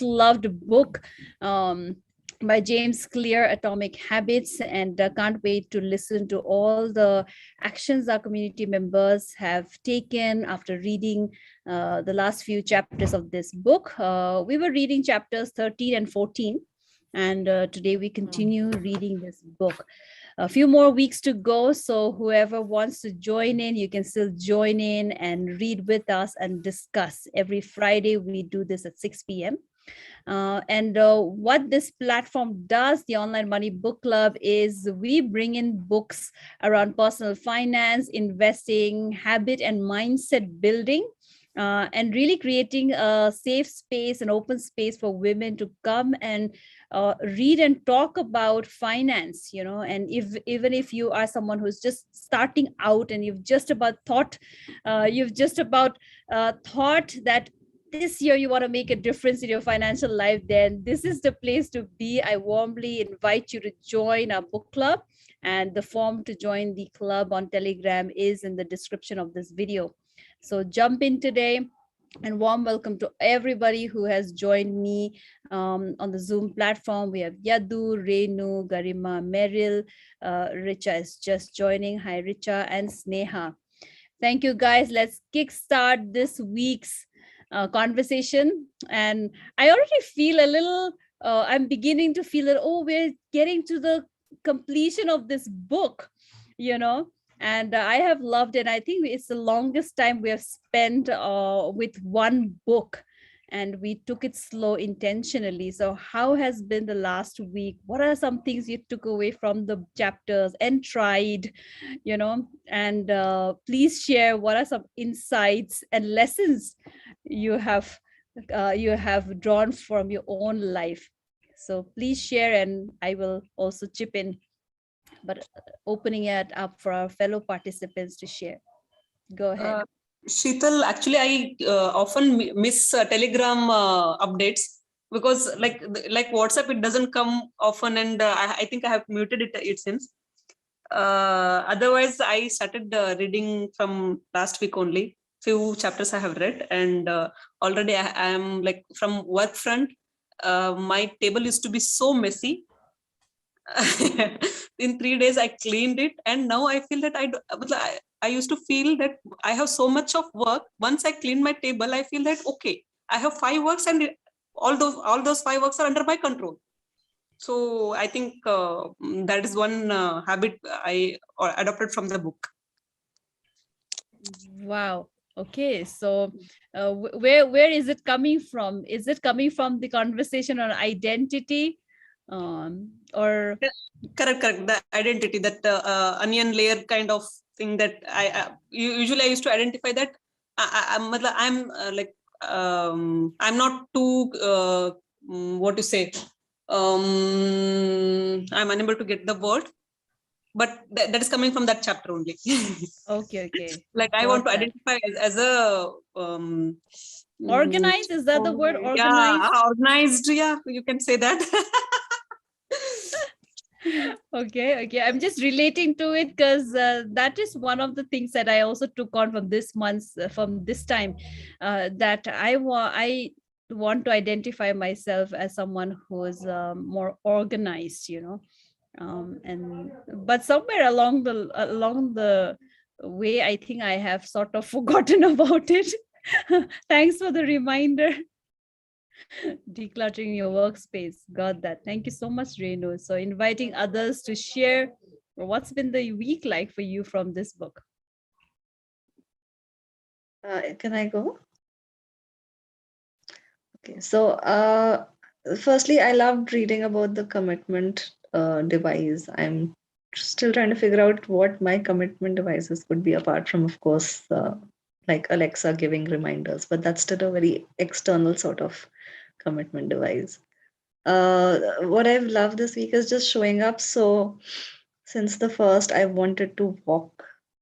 loved book by James Clear, Atomic Habits, and can't wait to listen to all the actions our community members have taken after reading the last few chapters of this book. We were reading chapters 13 and 14, and today we continue reading this book. A few more weeks to go, so whoever wants to join in, you can still join in and read with us and discuss. Every Friday we do this at 6 p.m. And what this platform does, the Online Money Book Club, is we bring in books around personal finance, investing, habit and mindset building, and really creating a safe space, an open space for women to come and read and talk about finance, and even if you are someone who's just starting out and you've just about thought that this year you want to make a difference in your financial life, then this is the place to be. I warmly invite you to join our book club, and the form to join the club on Telegram is in the description of this video. So jump in today, and warm welcome to everybody who has joined me on the Zoom platform. We have Yadu, Renu, Garima, Meryl, Richa is just joining. Hi, Richa, and Sneha. Thank you, guys. Let's kickstart this week's conversation. And I already feel a little, I'm beginning to feel that, we're getting to the completion of this book, and I have loved it. I think it's the longest time we have spent with one book, and we took it slow intentionally. So how has been the last week? What are some things you took away from the chapters and tried, and please share what are some insights and lessons you have drawn from your own life. So please share, and I will also chip in, but opening it up for our fellow participants to share. Go ahead. Sheetal, actually, I often miss Telegram updates, because like WhatsApp, it doesn't come often, and I think I have muted it since. Otherwise, I started reading from last week only. Few chapters I have read, and already I am like, from work front. My table used to be so messy. In 3 days I cleaned it, and now I feel that I used to feel that I have so much of work. Once I clean my table, I feel that okay, I have 5 works, and all those 5 works are under my control. So I think that is one habit I adopted from the book. Wow. Okay, so where is it coming from? Is it coming from the conversation on identity, or correct the identity, that onion layer kind of thing, that I usually I used to identify that I'm I'm not too what to say, I'm unable to get the word, but that is coming from that chapter only. okay like I want to identify as a organized, is that the word, organized? Yeah, organized, yeah, you can say that. Okay, I'm just relating to it because that is one of the things that I also took on from this time, that I want to identify myself as someone who is more organized, but somewhere along the way, I think I have sort of forgotten about it. Thanks for the reminder. Decluttering your workspace. Got that. Thank you so much, Renu. So inviting others to share what's been the week like for you from this book. Can I go? Okay, so firstly, I loved reading about the commitment device. I'm still trying to figure out what my commitment devices could be, apart from, of course, like Alexa giving reminders, but that's still a very external sort of commitment device. What I've loved this week is just showing up. So since the first, I wanted to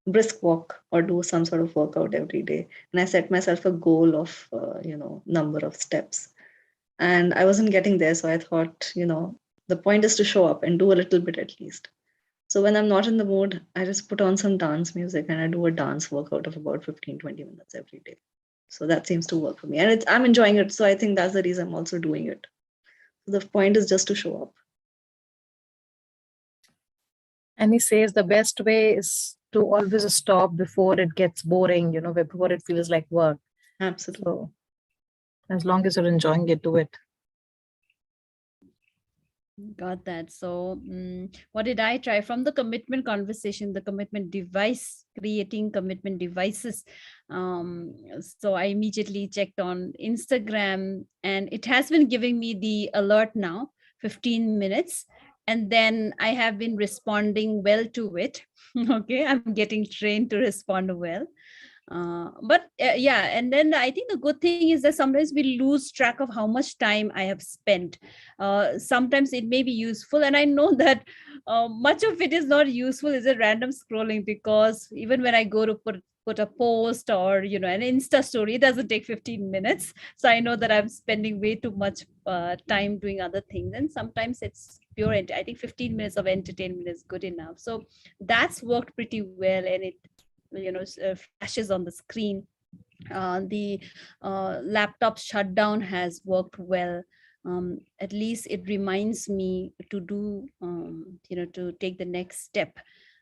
brisk walk, or do some sort of workout every day. And I set myself a goal of, number of steps. And I wasn't getting there. So I thought, the point is to show up and do a little bit at least. So when I'm not in the mood, I just put on some dance music and I do a dance workout of about 15-20 minutes every day. So that seems to work for me. And I'm enjoying it. So I think that's the reason I'm also doing it. The point is just to show up. And he says the best way is to always stop before it gets boring, before it feels like work. Absolutely. So as long as you're enjoying it, do it. Got that. So, what did I try from the commitment conversation, the commitment device, creating commitment devices? So, I immediately checked on Instagram, and it has been giving me the alert now, 15 minutes. And then I have been responding well to it. Okay, I'm getting trained to respond well. But yeah, and then I think the good thing is that sometimes we lose track of how much time I have spent. Sometimes it may be useful, and I know that much of it is not useful, is a random scrolling, because even when I go to put a post or an Insta story, it doesn't take 15 minutes. So I know that I'm spending way too much time doing other things, and sometimes it's pure I think 15 minutes of entertainment is good enough. So that's worked pretty well, and it flashes on the screen. The laptop shutdown has worked well. At least it reminds me to do to take the next step.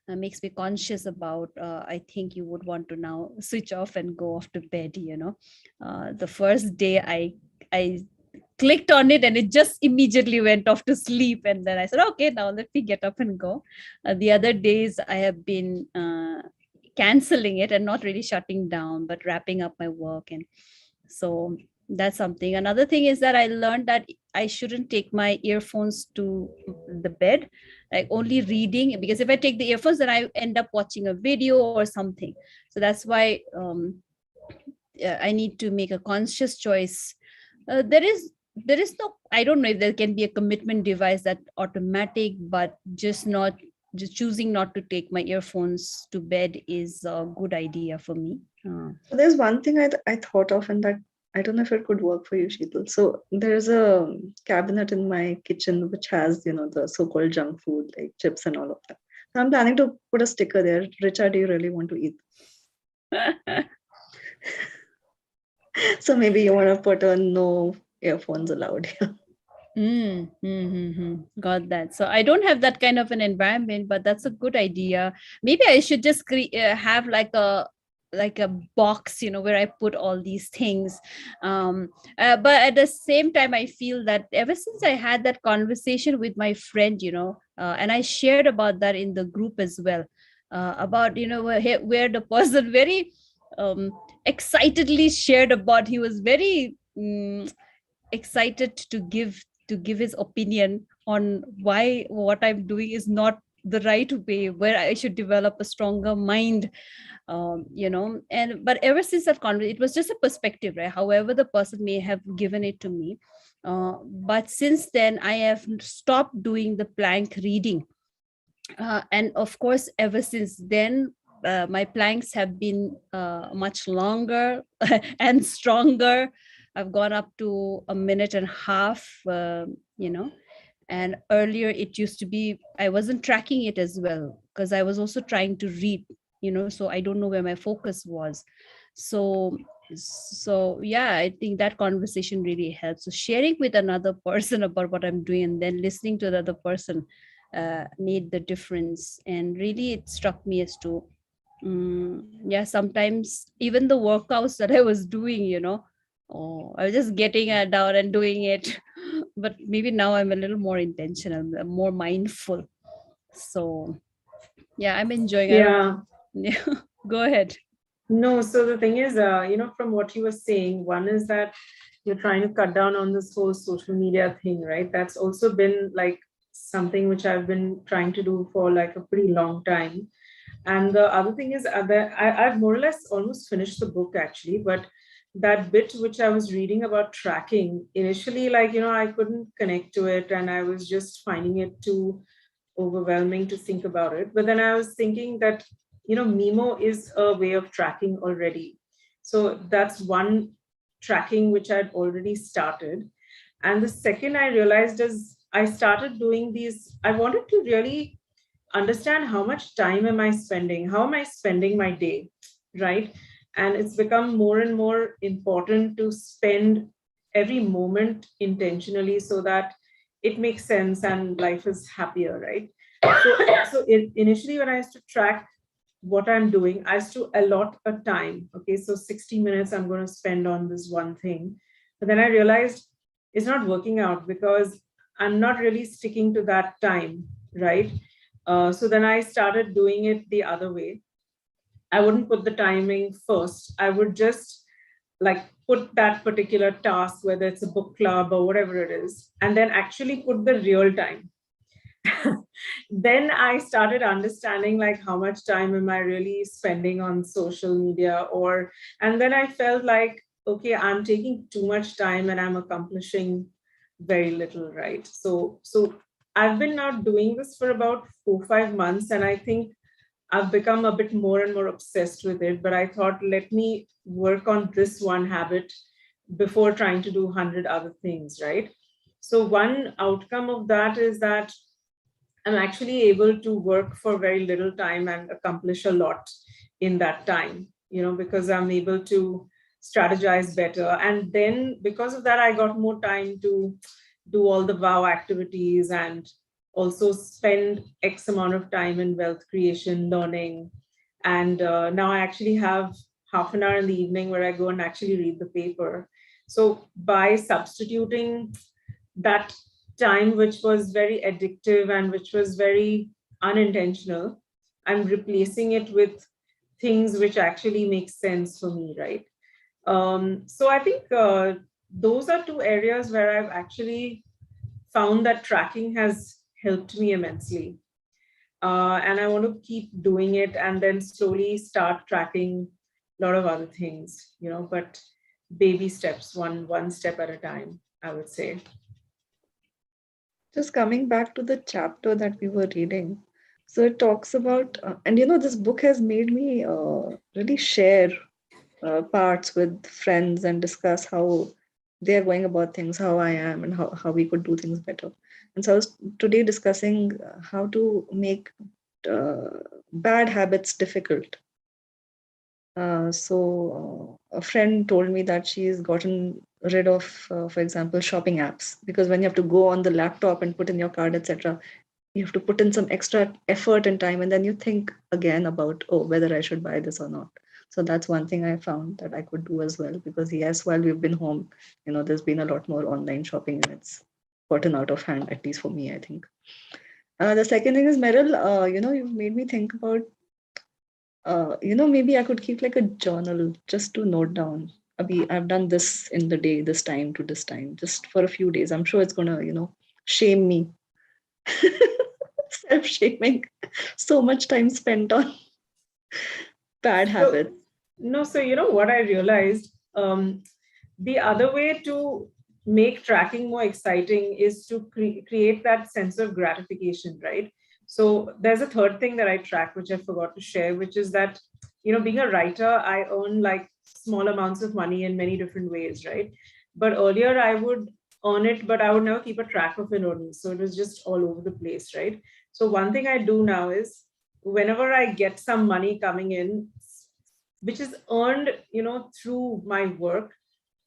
Makes me conscious about I think you would want to now switch off and go off to bed. The first day I clicked on it and it just immediately went off to sleep, and then I said, okay, now let me get up and go. The other days I have been canceling it and not really shutting down, but wrapping up my work. And so that's something. Another thing is that I learned that I shouldn't take my earphones to the bed, like only reading, because if I take the earphones, then I end up watching a video or something. So that's why I need to make a conscious choice. There is no, I don't know if there can be a commitment device that automatic, but just choosing not to take my earphones to bed is a good idea for me. So there's one thing I thought of, and that I don't know if it could work for you, Sheetal. So there's a cabinet in my kitchen which has, the so-called junk food like chips and all of that. So I'm planning to put a sticker there. Richa, do you really want to eat? So maybe you want to put a no earphones allowed here. Got that. So I don't have that kind of an environment, but that's a good idea. Maybe I should just have like a box, where I put all these things. But at the same time, I feel that ever since I had that conversation with my friend, and I shared about that in the group as well, about where the person very excitedly shared about, he was very excited to give his opinion on why what I'm doing is not the right way, where I should develop a stronger mind. And but ever since that conversation, it was just a perspective, right? However the person may have given it to me, but since then I have stopped doing the plank reading, and of course ever since then my planks have been much longer and stronger. I've gone up to a minute and a half, and earlier it used to be, I wasn't tracking it as well because I was also trying to read, so I don't know where my focus was. So yeah, I think that conversation really helps. So sharing with another person about what I'm doing and then listening to the other person made the difference. And really it struck me as to yeah, sometimes even the workouts that I was doing, I was just getting it down and doing it. But maybe now I'm a little more intentional, I'm more mindful. So yeah, I'm enjoying it. Yeah. Yeah. Go ahead. No, so the thing is, from what you were saying, one is that you're trying to cut down on this whole social media thing, right? That's also been like something which I've been trying to do for like a pretty long time. And the other thing is that I've more or less almost finished the book actually, but that bit which I was reading about tracking, initially, like, I couldn't connect to it and I was just finding it too overwhelming to think about it. But then I was thinking that, Mimo is a way of tracking already. So that's one tracking which I'd already started. And the second I realized is I started doing these, I wanted to really understand how much time am I spending? How am I spending my day? Right? And it's become more and more important to spend every moment intentionally so that it makes sense and life is happier, right? Initially, when I used to track what I'm doing, I used to allot a time. Okay, so 60 minutes I'm going to spend on this one thing. But then I realized it's not working out because I'm not really sticking to that time, right? So then I started doing it the other way. I wouldn't put the timing first. I would just like put that particular task, whether it's a book club or whatever it is, and then actually put the real time. Then I started understanding like how much time am I really spending on social media, and then I felt like, okay, I'm taking too much time and I'm accomplishing very little, right? So I've been now doing this for about 4 or 5 months, and I think I've become a bit more and more obsessed with it. But I thought, let me work on this one habit before trying to do 100 other things, right? So one outcome of that is that I'm actually able to work for very little time and accomplish a lot in that time, because I'm able to strategize better. And then because of that, I got more time to do all the wow activities and also spend X amount of time in wealth creation, learning. And now I actually have half an hour in the evening where I go and actually read the paper. So by substituting that time, which was very addictive and which was very unintentional, I'm replacing it with things which actually make sense for me, right? So I think those are two areas where I've actually found that tracking has helped me immensely. And I want to keep doing it and then slowly start tracking a lot of other things, but baby steps, one step at a time, I would say. Just coming back to the chapter that we were reading. So it talks about, and this book has made me really share parts with friends and discuss how they're going about things, how I am, and how we could do things better. And so I was today discussing how to make bad habits difficult. A friend told me that she's gotten rid of, for example, shopping apps, because when you have to go on the laptop and put in your card, etc., you have to put in some extra effort and time, and then you think again about, whether I should buy this or not. So that's one thing I found that I could do as well, because yes, while we've been home, there's been a lot more online shopping, and it's gotten out of hand, at least for me, I think. The second thing is, Meryl, you've made me think about, maybe I could keep like a journal just to note down. I've done this in the day, this time to this time, just for a few days. I'm sure it's gonna, shame me. Self-shaming. So much time spent on bad habits. So what I realized, the other way to make tracking more exciting is to create that sense of gratification, right? So there's a third thing that I track, which I forgot to share, which is that, being a writer, I earn like small amounts of money in many different ways, right? But earlier I would earn it, but I would never keep a track of it only. So it was just all over the place, right? So one thing I do now is whenever I get some money coming in, which is earned, through my work,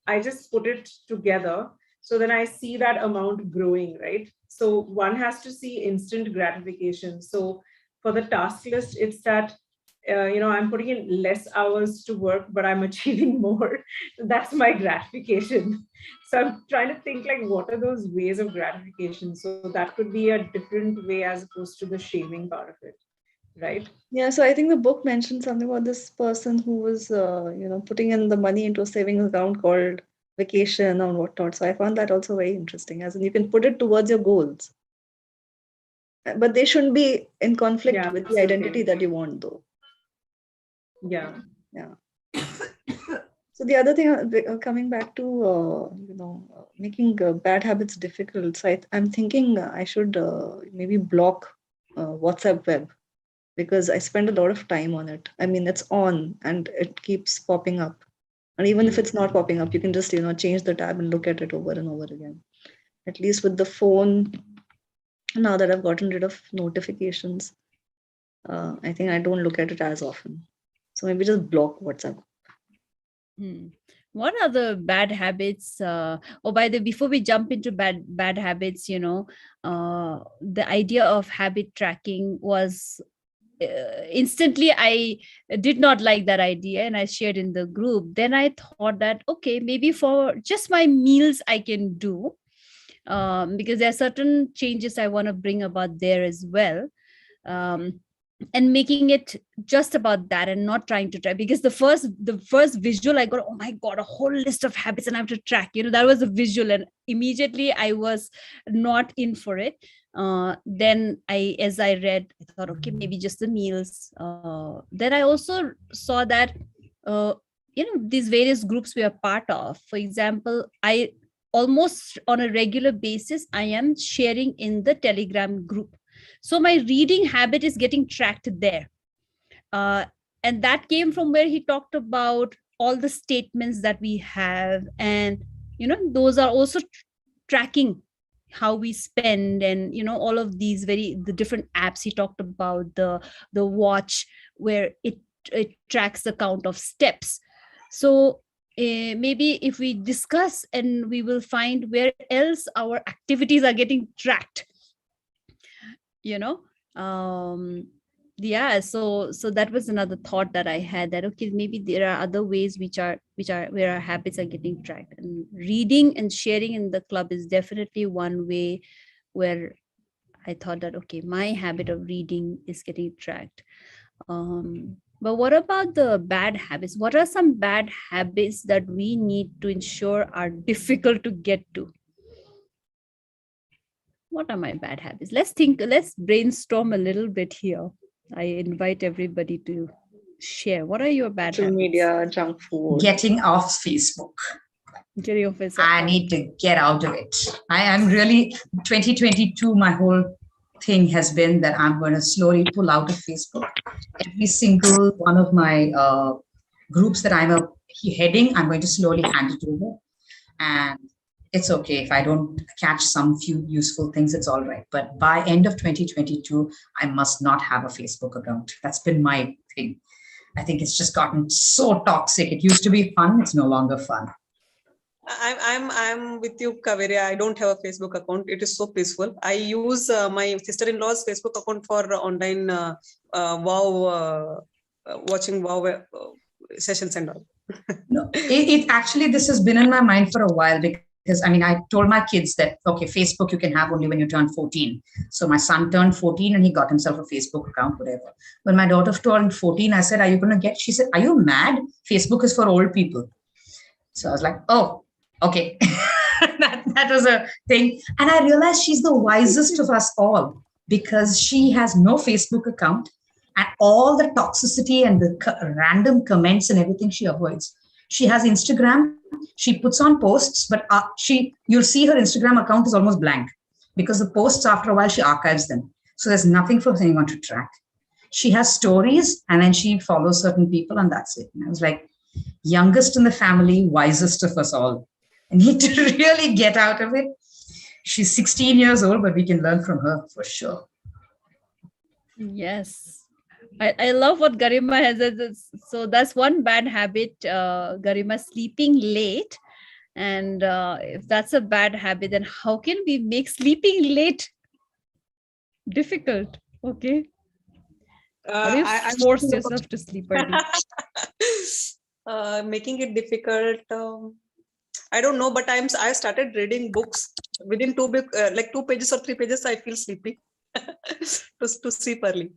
I just put it together. So then I see that amount growing, right? So one has to see instant gratification. So for the task list, it's that, I'm putting in less hours to work, but I'm achieving more. That's my gratification. So I'm trying to think like, what are those ways of gratification? So that could be a different way as opposed to the shaming part of it, right? Yeah, so I think the book mentioned something about this person who was, putting in the money into a savings account called vacation or whatnot. So I found that also very interesting, as in you can put it towards your goals, but they shouldn't be in conflict with the identity that you want, though. Yeah. So the other thing, coming back to, making bad habits difficult. So I'm thinking I should maybe block WhatsApp web, because I spend a lot of time on it. I mean, it's on and it keeps popping up. And even if it's not popping up, you can just, change the tab and look at it over and over again. At least with the phone, now that I've gotten rid of notifications, I think I don't look at it as often. So maybe just block WhatsApp. Hmm. What are the bad habits? Oh, by the before we jump into bad habits, the idea of habit tracking was instantly I did not like that idea, and I shared in the group. Then I thought that okay, maybe for just my meals I can do, because there are certain changes I want to bring about there as well. Um, and making it just about that and not trying to track, because the first visual I got, oh my god, a whole list of habits and I have to track, that was a visual, and immediately I was not in for it. Then as I read, I thought, okay, maybe just the meals. Then I also saw that these various groups we are part of, for example, I almost on a regular basis I am sharing in the Telegram group, so my reading habit is getting tracked there. Uh, and that came from where he talked about all the statements that we have. And, those are also tracking how we spend, and, all of these the different apps he talked about, the watch, where it tracks the count of steps. So maybe if we discuss, and we will find where else our activities are getting tracked, you know yeah, so that was another thought that I had, that okay, maybe there are other ways which are where our habits are getting tracked, and reading and sharing in the club is definitely one way where I thought that okay, my habit of reading is getting tracked. But what about the bad habits? What are some bad habits that we need to ensure are difficult to get to? What are my bad habits? Let's brainstorm a little bit here. I invite everybody to share. What are your bad Social habits? media, junk food. Getting off Facebook. Getting off is I need to get out of it. I am really 2022. My whole thing has been that I'm going to slowly pull out of Facebook. Every single one of my groups that I'm heading, I'm going to slowly hand it over. And it's okay if I don't catch some few useful things, it's all right. But by end of 2022, I must not have a Facebook account. That's been my thing. I think it's just gotten so toxic. It used to be fun. It's no longer fun. I'm with you, Kaveri. I don't have a Facebook account. It is so peaceful. I use my sister-in-law's Facebook account for online WoW, watching WoW sessions and all. No, it actually, this has been in my mind for a while, because I mean, I told my kids that, okay, Facebook you can have only when you turn 14. So my son turned 14 and he got himself a Facebook account, whatever. When my daughter turned 14, I said, are you going to get, she said, are you mad? Facebook is for old people. So I was like, oh, okay. that was a thing. And I realized she's the wisest of us all, because she has no Facebook account, and all the toxicity and the random comments and everything she avoids. She has Instagram. She puts on posts, but you'll see her Instagram account is almost blank, because the posts, after a while, she archives them. So there's nothing for anyone to track. She has stories, and then she follows certain people, and that's it. And I was like, youngest in the family, wisest of us all. I need to really get out of it. She's 16 years old, but we can learn from her for sure. Yes. I love what Garima has. So that's one bad habit, Garima, sleeping late. And if that's a bad habit, then how can we make sleeping late difficult? Okay. How do you force yourself to sleep early? Making it difficult. I don't know, but I started reading books. Within like 2 pages or 3 pages, I feel sleepy to sleep early.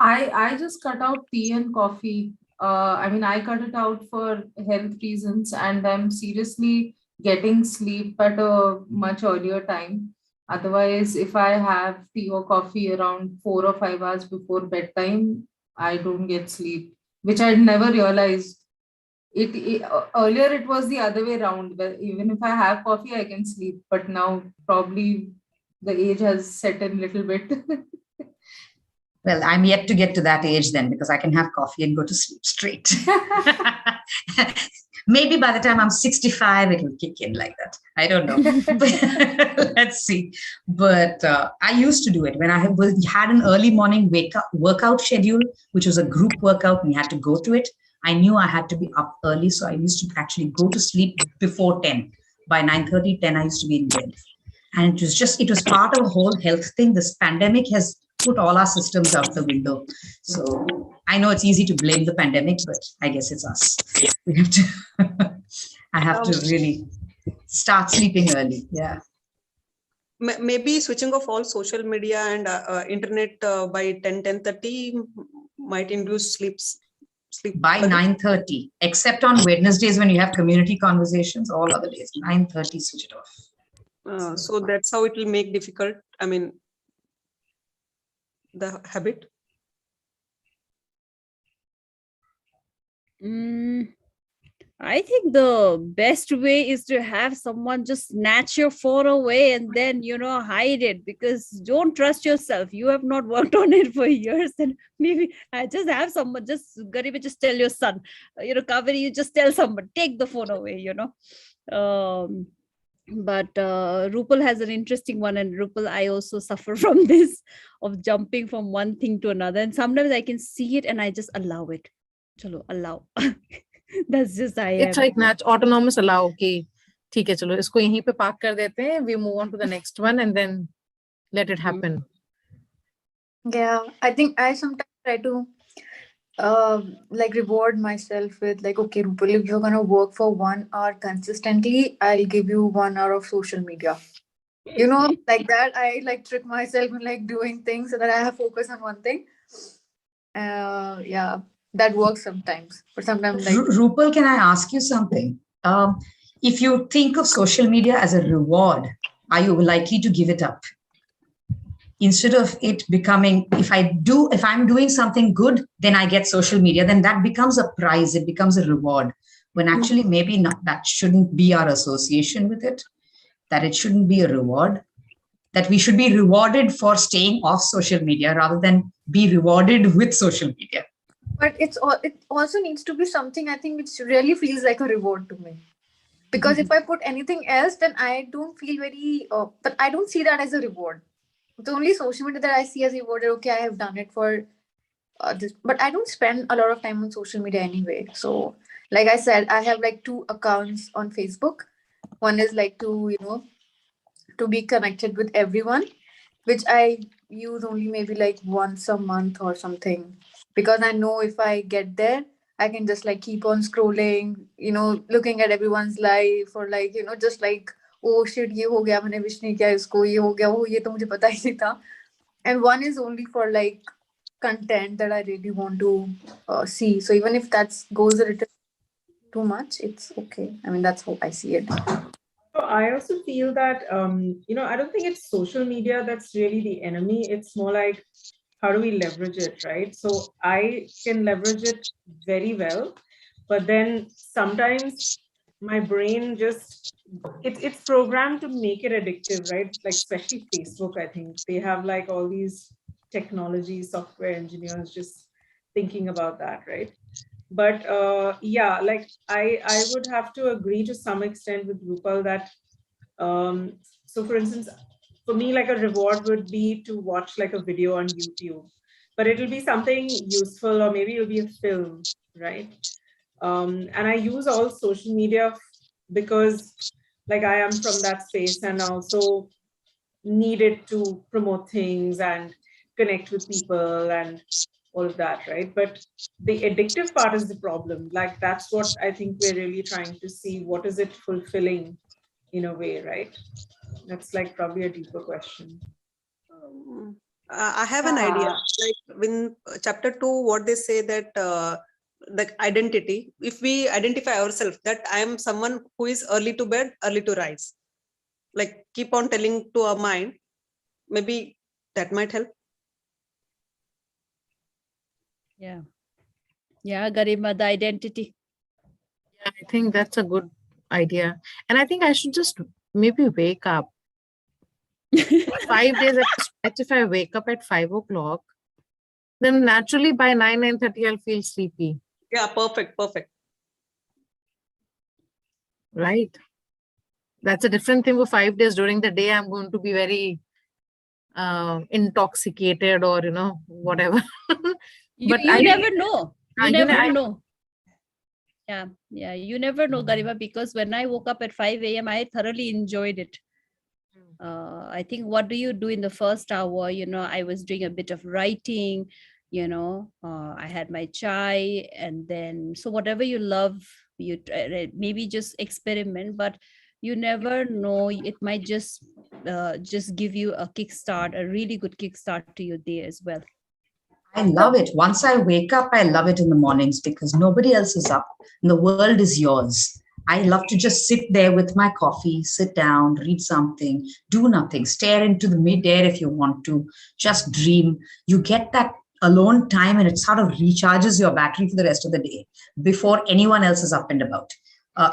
I just cut out tea and coffee. I mean, I cut it out for health reasons, and I'm seriously getting sleep at a much earlier time. Otherwise, if I have tea or coffee around 4 or 5 hours before bedtime, I don't get sleep, which I'd never realized. Earlier it was the other way around, but even if I have coffee, I can sleep. But now probably the age has set in a little bit. Well, I'm yet to get to that age then, because I can have coffee and go to sleep straight. Maybe by the time I'm 65, it will kick in like that. I don't know. Let's see. But I used to do it when I had an early morning workout schedule, which was a group workout, and you had to go to it. I knew I had to be up early. So I used to actually go to sleep before 10. By 9:30, 10, I used to be in bed. And it was part of a whole health thing. This pandemic has put all our systems out the window. So I know it's easy to blame the pandemic, but I guess it's us. We have to, I have to really start sleeping early. Yeah. Maybe switching off all social media and internet by 10:30 might induce sleep by 9:30, except on Wednesdays when you have community conversations. All other days 9:30, switch it off. So that's how it will make difficult, I mean, the habit. I think the best way is to have someone just snatch your phone away and then, hide it, because don't trust yourself. You have not worked on it for years. And maybe I just have someone, Garima, just tell your son, Kaveri, you just tell someone, take the phone away, But Rupal has an interesting one. And Rupal, I also suffer from this, of jumping from one thing to another. And sometimes I can see it and I just allow it. Chalo, allow. That's just I am. It's like autonomous allow. Okay, ठीक है, चलो इसको यहीं पे park कर देते हैं. We move on to the next one and then let it happen. Yeah, I think I sometimes try to reward myself with okay, Rupal, if you're gonna work for 1 hour consistently, I'll give you 1 hour of social media. Like that, I trick myself in doing things so that I have focus on one thing. Yeah, that works sometimes, but sometimes Rupal, can I ask you something? If you think of social media as a reward, are you likely to give it up? Instead of it becoming, if I'm doing something good, then I get social media, then that becomes a prize, it becomes a reward. When actually maybe not, that shouldn't be our association with it, that it shouldn't be a reward, that we should be rewarded for staying off social media rather than be rewarded with social media. But it also needs to be something, I think, which really feels like a reward to me. Because if I put anything else, then I don't feel very, but I don't see that as a reward. The only social media that I see as a reward, okay, I have done it for this, but I don't spend a lot of time on social media anyway. So, like I said, I have 2 accounts on Facebook. One is to be connected with everyone, which I use only maybe once a month or something, because I know if I get there, I can just keep on scrolling, looking at everyone's life, or just oh shit, ye ho gaya, maine wish nahi kiya isko, ye ho gaya, oh ye to mujhe pata hi nahi tha. And one is only for content that I really want to see. So even if that goes a little too much, it's okay. I mean, that's how I see it. So I also feel that, I don't think it's social media that's really the enemy. It's more like, how do we leverage it, right? So I can leverage it very well, but then sometimes my brain just, it's programmed to make it addictive, right? Especially Facebook, I think they have all these technology software engineers just thinking about that, right? But yeah, I would have to agree to some extent with Rupal that so for instance, for me, a reward would be to watch a video on YouTube, but it'll be something useful, or maybe it'll be a film, right? And I use all social media because I am from that space and also need it to promote things and connect with people and all of that, right? But the addictive part is the problem. That's what I think we're really trying to see. What is it fulfilling in a way, right? That's probably a deeper question. I have an idea. In chapter 2, what they say that the identity, if we identify ourselves that I am someone who is early to bed, early to rise, keep on telling to our mind, maybe that might help. Yeah, Garima, the identity. Yeah, I think that's a good idea. And I think I should just maybe wake up. 5 days at a stretch, if I wake up at 5 o'clock, then naturally by 9:30 I'll feel sleepy. Yeah, perfect. Right? That's a different thing for 5 days. During the day, I'm going to be very intoxicated or, whatever. But you never know. You never know. Yeah. You never know, Garima, because when I woke up at 5 a.m., I thoroughly enjoyed it. I think, what do you do in the first hour? I was doing a bit of writing, I had my chai, and then, so whatever you love, maybe just experiment, but you never know, it might just give you a kickstart, a really good kickstart to your day as well. I love it. Once I wake up, I love it in the mornings because nobody else is up and the world is yours. I love to just sit there with my coffee, sit down, read something, do nothing, stare into the mid-air if you want to, just dream. You get that alone time and it sort of recharges your battery for the rest of the day before anyone else is up and about,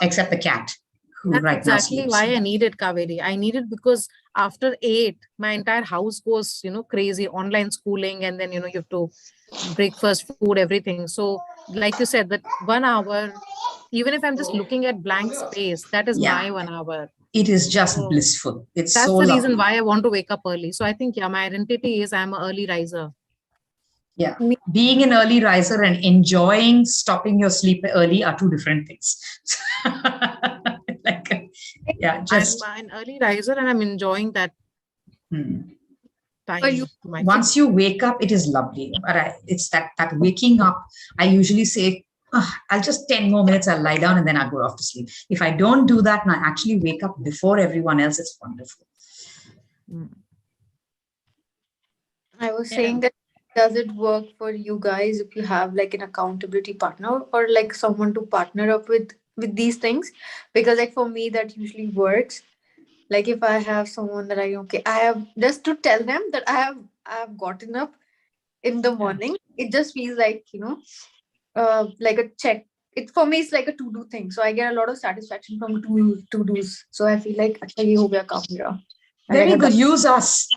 except the cat, who That's right now exactly sleeps. why I need it, Kaveri. I need it because after 8, my entire house goes, crazy, online schooling, and then, you have to breakfast, food, everything. So, like you said, that 1 hour, even if I'm just looking at blank space, that is Yeah. my 1 hour. It is just So blissful. It's that's so the lovely. reason why I want to wake up early. So I think, yeah, my identity is I'm an early riser. Yeah. Being an early riser and enjoying stopping your sleep early are two different things. Yeah, just I'm an early riser and I'm enjoying that time. once you wake up, it is lovely. But it's that waking up. I usually say, I'll just 10 more minutes, I'll lie down and then I'll go off to sleep. If I don't do that and I actually wake up before everyone else, it's wonderful. I was saying that, does it work for you guys if you have like an accountability partner or like someone to partner up with these things? Because like for me that usually works. Like if I have someone that I have just to tell them that I have gotten up in the morning, it just feels like, like a check. It for me it's like a to-do thing. So I get a lot of satisfaction from to-dos. So I feel like "Acha, ye ho gaya kaam mera." Very good. Use us.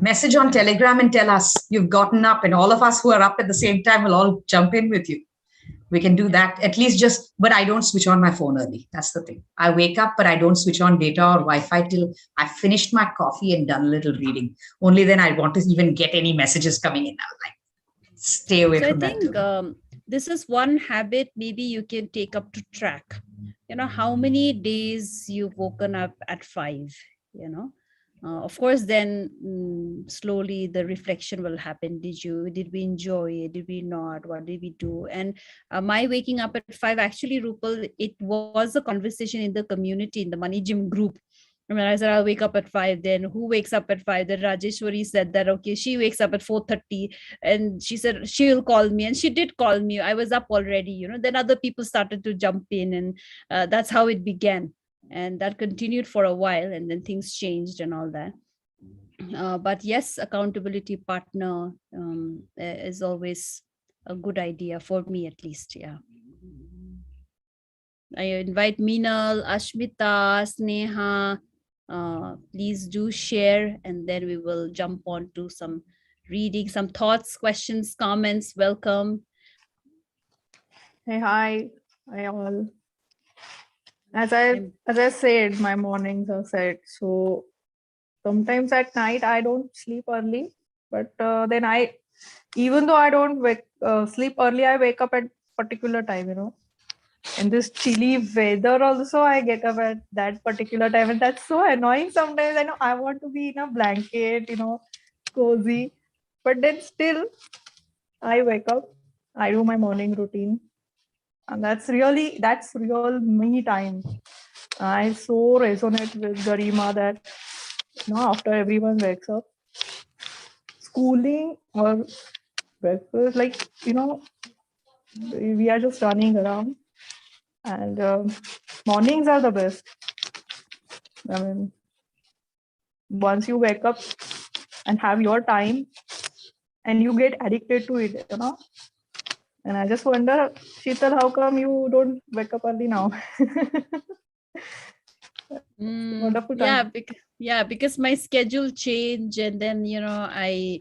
Message on Telegram and tell us you've gotten up, and all of us who are up at the same time will all jump in with you. We can do that at least but I don't switch on my phone early. That's the thing. I wake up, but I don't switch on data or Wi-Fi till I've finished my coffee and done a little reading. Only then I want to even get any messages coming in. Like, stay away from that. I think this is one habit maybe you can take up to track. How many days you've woken up at 5, of course, then slowly the reflection will happen. Did we enjoy it? Did we not? What did we do? And my waking up at 5, actually, Rupal, it was a conversation in the community, in the Money Gym group. I mean, I said, I'll wake up at 5. Then who wakes up at 5? Then Rajeshwari said that, okay, she wakes up at 4:30. And she said, she'll call me. And she did call me. I was up already, Then other people started to jump in. And that's how it began. And that continued for a while. And then things changed and all that. But yes, accountability partner is always a good idea for me, at least. Yeah. I invite Meenal, Ashmita, Sneha. Please do share, and then we will jump on to some reading, some thoughts, questions, comments. Welcome. Hey, hi all. As I said, my mornings are set. So sometimes at night I don't sleep early, but then even though I don't sleep early, I wake up at particular time. In this chilly weather also, I get up at that particular time, and that's so annoying sometimes. I know I want to be in a blanket, cozy, but then still I wake up, I do my morning routine, and that's real me time. I so resonate with Garima that after everyone wakes up, schooling or breakfast, like we are just running around, and mornings are the best. I mean, once you wake up and have your time, and you get addicted to it. And I just wonder, Sheetal, how come you don't wake up early now? Wonderful time. Because my schedule changed, and then I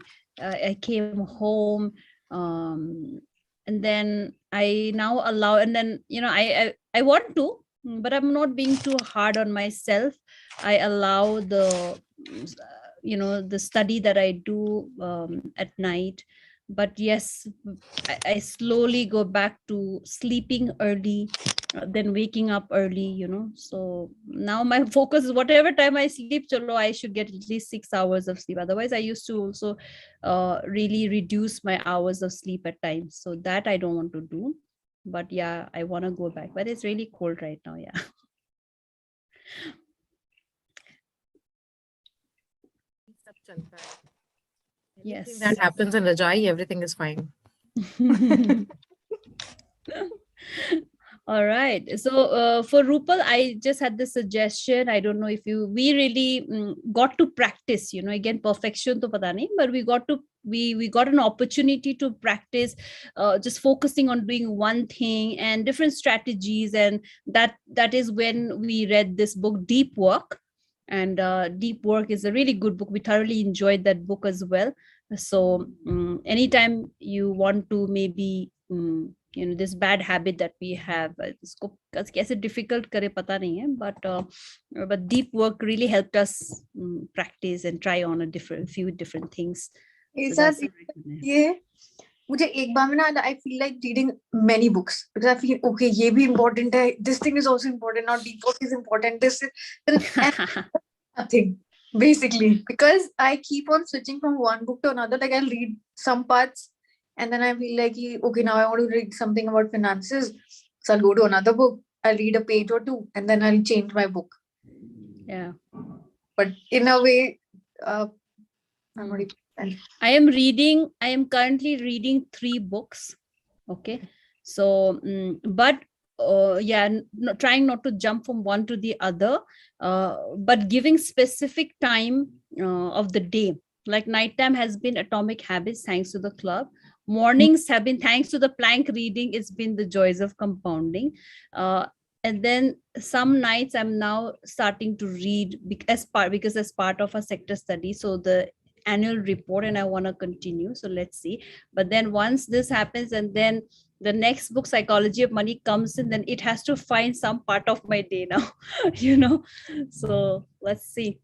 came home, and then I now allow, and then I want to, but I'm not being too hard on myself. I allow the the study that I do at night, but yes, I slowly go back to sleeping early, then waking up early, so now my focus is whatever time I sleep, chalo, I should get at least 6 hours of sleep. Otherwise I used to also really reduce my hours of sleep at times, so that I don't want to do. But yeah, I want to go back, but it's really cold right now. Yeah. Anything Yes. that happens in Rajai, everything is fine. All right. So for Rupal, I just had this suggestion. I don't know if we really got to practice, again, perfection to pata nahi, but we got an opportunity to practice just focusing on doing one thing and different strategies. And that is when we read this book, Deep Work. And Deep Work is a really good book. We thoroughly enjoyed that book as well. So anytime you want to maybe this bad habit that we have, isko kaise difficult kare pata nahi hai, but Deep Work really helped us practice and try on a few different things. So that's a recommend. ये मुझे एक बार में ना I feel like reading many books because I feel okay ये भी important है, this thing is also important, now Deep Work is important, this is nothing basically, because I keep on switching from one book to another. Like I'll read some parts and then I feel like okay, now I want to read something about finances, so I'll go to another book, I'll read a page or two and then I'll change my book. Yeah, but in a way I'm not I am currently reading 3 books. Okay, so but yeah, trying not to jump from one to the other, but giving specific time of the day. Like nighttime has been Atomic Habits, thanks to the club. Mornings have been thanks to the plank reading, it's been the Joys of Compounding. And then some nights I'm now starting to read because as part of a sector study, so the annual report, and I want to continue, so let's see. But then once this happens and then the next book, Psychology of Money, comes in, then it has to find some part of my day now. So let's see.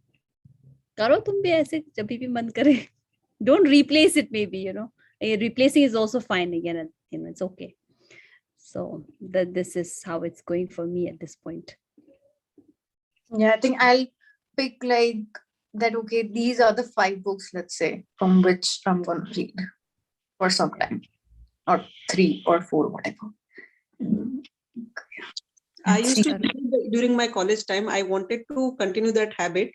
Karo tum bhi aise jab bhi man kare. Don't replace it, maybe, replacing is also fine again, and it's okay. So this is how it's going for me at this point. Yeah, I think I'll pick like that. Okay, these are the 5 books, let's say, from which I'm going to read for some time, or 3 or 4, whatever. I used to, during my college time, I wanted to continue that habit.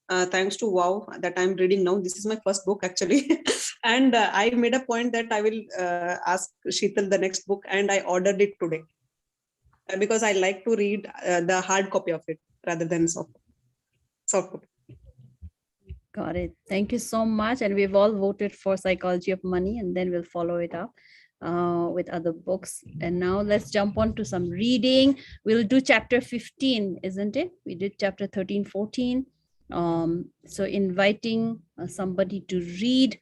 Thanks to Wow that I'm reading now. This is my first book actually. And I made a point that I will ask Sheetal the next book, and I ordered it today because I like to read the hard copy of it rather than soft copy. Got it. Thank you so much. And we've all voted for Psychology of Money, and then we'll follow it up with other books. And now let's jump on to some reading. We'll do chapter 15, isn't it? We did chapter 13, 14. So inviting somebody to read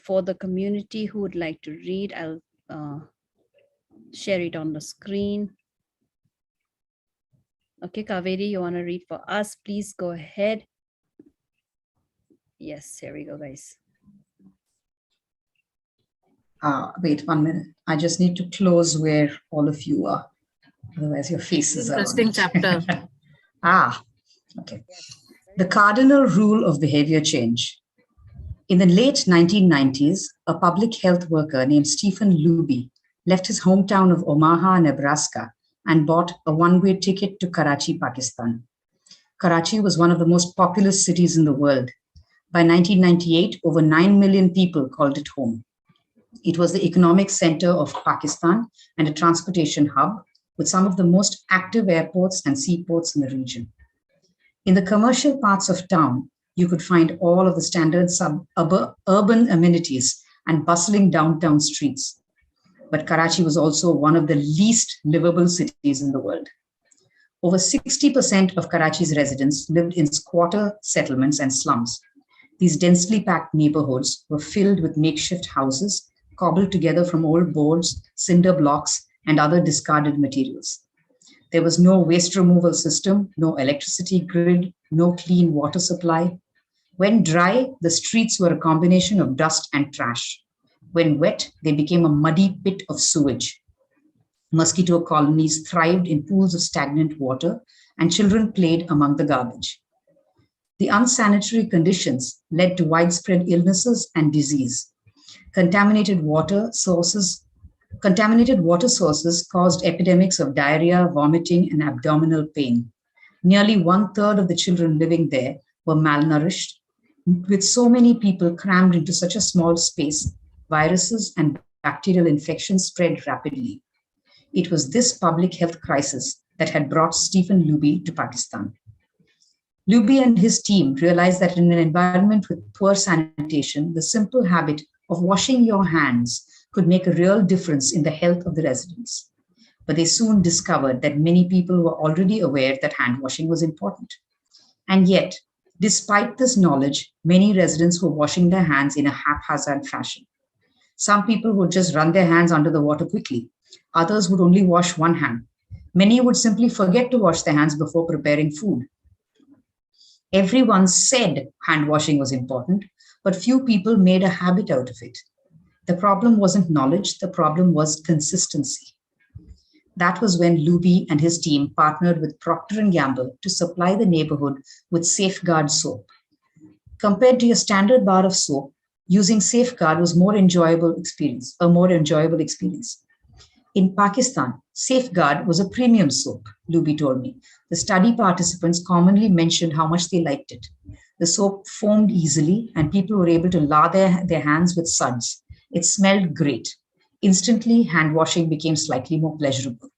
for the community who would like to read. I'll share it on the screen. Okay, Kaveri, you want to read for us? Please go ahead. Yes, here we go, guys. Wait 1 minute. I just need to close where all of you are. Otherwise, your faces are interesting chapter. Okay. The cardinal rule of behavior change. In the late 1990s, a public health worker named Stephen Luby left his hometown of Omaha, Nebraska, and bought a one-way ticket to Karachi, Pakistan. Karachi was one of the most populous cities in the world. By 1998, over 9 million people called it home. It was the economic center of Pakistan and a transportation hub with some of the most active airports and seaports in the region. In the commercial parts of town, you could find all of the standard urban amenities and bustling downtown streets. But Karachi was also one of the least livable cities in the world. Over 60% of Karachi's residents lived in squatter settlements and slums. These densely packed neighborhoods were filled with makeshift houses, cobbled together from old boards, cinder blocks, and other discarded materials. There was no waste removal system, no electricity grid, no clean water supply. When dry, the streets were a combination of dust and trash. When wet, they became a muddy pit of sewage. Mosquito colonies thrived in pools of stagnant water, and children played among the garbage. The unsanitary conditions led to widespread illnesses and disease. Contaminated water sources caused epidemics of diarrhea, vomiting, and abdominal pain. Nearly 1/3 of the children living there were malnourished. With so many people crammed into such a small space, viruses and bacterial infections spread rapidly. It was this public health crisis that had brought Stephen Luby to Pakistan. Luby and his team realized that in an environment with poor sanitation, the simple habit of washing your hands could make a real difference in the health of the residents. But they soon discovered that many people were already aware that hand washing was important. And yet, despite this knowledge, many residents were washing their hands in a haphazard fashion. Some people would just run their hands under the water quickly. Others would only wash one hand. Many would simply forget to wash their hands before preparing food. Everyone said hand washing was important, but few people made a habit out of it. The problem wasn't knowledge, the problem was consistency. That was when Luby and his team partnered with Procter & Gamble to supply the neighborhood with Safeguard soap. Compared to your standard bar of soap, using Safeguard was a more enjoyable experience. In Pakistan, Safeguard was a premium soap, Luby told me. The study participants commonly mentioned how much they liked it. The soap foamed easily, and people were able to lard their hands with suds. It smelled great. Instantly, hand washing became slightly more pleasurable.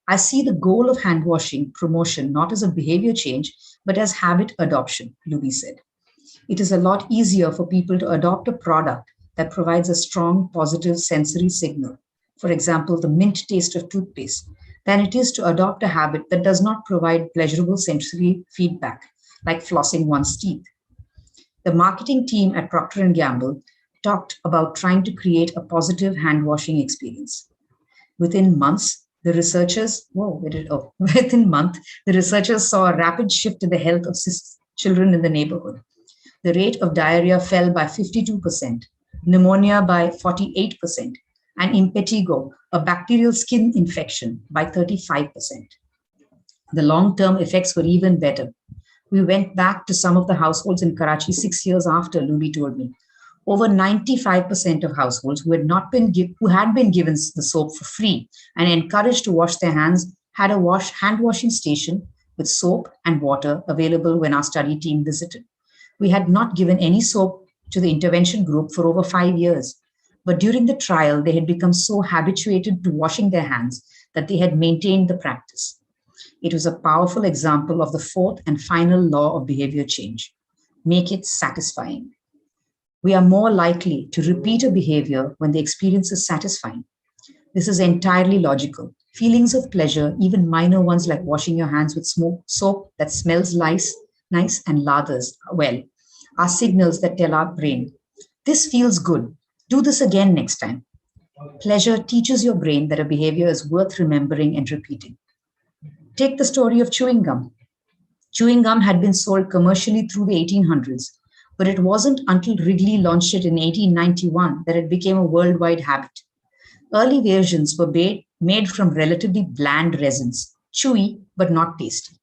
I see the goal of hand washing promotion not as a behavior change, but as habit adoption, Luby said. It is a lot easier for people to adopt a product that provides a strong positive sensory signal, for example, the mint taste of toothpaste, than it is to adopt a habit that does not provide pleasurable sensory feedback, like flossing one's teeth. The marketing team at Procter & Gamble talked about trying to create a positive hand washing experience. Within months, the researchers saw a rapid shift in the health of children in the neighborhood. The rate of diarrhea fell by 52%, pneumonia by 48%, and impetigo, a bacterial skin infection, by 35%. The long-term effects were even better. We went back to some of the households in Karachi 6 years after, Luby told me. Over 95% of households who had been given the soap for free and encouraged to wash their hands had a hand washing station with soap and water available when our study team visited. We had not given any soap to the intervention group for over 5 years, but during the trial, they had become so habituated to washing their hands that they had maintained the practice. It was a powerful example of the fourth and final law of behavior change: make it satisfying. We are more likely to repeat a behavior when the experience is satisfying. This is entirely logical. Feelings of pleasure, even minor ones like washing your hands with soap that smells nice and lathers well, are signals that tell our brain, this feels good. Do this again next time. Pleasure teaches your brain that a behavior is worth remembering and repeating. Take the story of chewing gum. Chewing gum had been sold commercially through the 1800s, but it wasn't until Wrigley launched it in 1891 that it became a worldwide habit. Early versions were made from relatively bland resins, chewy but not tasty.